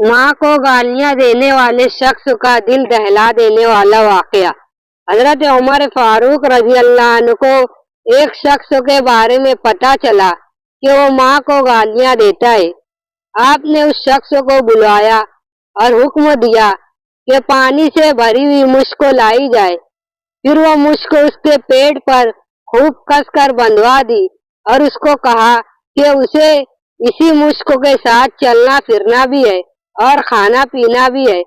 माँ को गालियां देने वाले शख्स का दिल दहला देने वाला वाकया। हजरत उमर फारूक रजी अल्लाह अन्हु को एक शख्स के बारे में पता चला कि वो माँ को गालियां देता है। आपने उस शख्स को बुलाया और हुक्म दिया कि पानी से भरी हुई मुश्क को लाई जाए। फिर वो मुश्क उसके पेट पर खूब कसकर बंधवा दी और उसको कहा कि उसे इसी मुश्क के साथ चलना फिरना भी है और खाना पीना भी है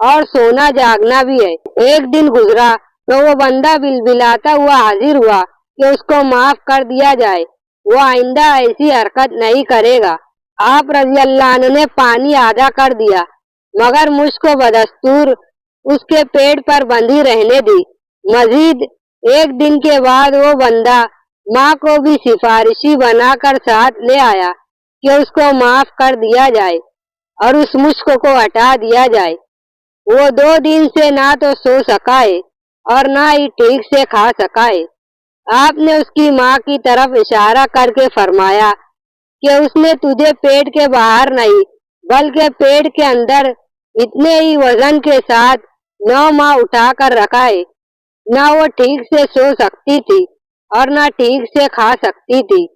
और सोना जागना भी है। एक दिन गुजरा तो वो बंदा बिलबिलाता हुआ हाजिर हुआ कि उसको माफ कर दिया जाए, वो आइंदा ऐसी हरकत नहीं करेगा। आप रजी अल्लाह अन्हु ने पानी आधा कर दिया मगर मुझको बदस्तूर उसके पेट पर बंधी रहने दी। मजीद एक दिन के बाद वो बंदा माँ को भी सिफारिशी बनाकर साथ ले आया कि उसको माफ कर दिया जाए और उस मुश्क को हटा दिया जाए। वो 2 दिन से ना तो सो सका है और ना ही ठीक से खा सका है। आपने उसकी माँ की तरफ इशारा करके फरमाया कि उसने तुझे पेट के बाहर नहीं बल्कि पेट के अंदर इतने ही वजन के साथ 9 माह उठा कर रखा है। ना वो ठीक से सो सकती थी और ना ठीक से खा सकती थी।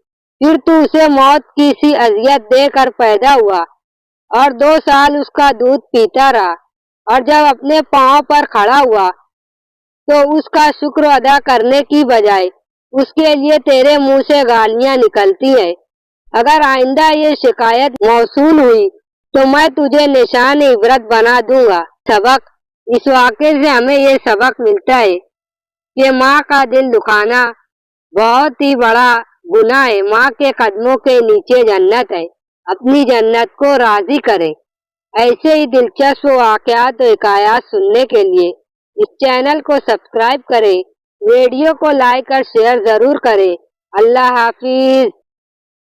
फिर तू उसे मौत की सी अजियत देकर पैदा हुआ और 2 साल उसका दूध पीता रहा और जब अपने पांव पर खड़ा हुआ तो उसका शुक्र अदा करने की बजाय उसके लिए तेरे मुंह से गालियां निकलती है। अगर आइंदा ये शिकायत मौसूल हुई तो मैं तुझे निशान इबरत बना दूंगा। सबक, इस वाक़े से हमें ये सबक मिलता है कि माँ का दिल दुखाना बहुत ही बड़ा गुनाह है। माँ के कदमों के नीचे जन्नत है, अपनी जन्नत को राजी करें। ऐसे ही दिलचस्प वाक़यात और हिकायात सुनने के लिए इस चैनल को सब्सक्राइब करें, वीडियो को लाइक और शेयर जरूर करें। अल्लाह हाफिज।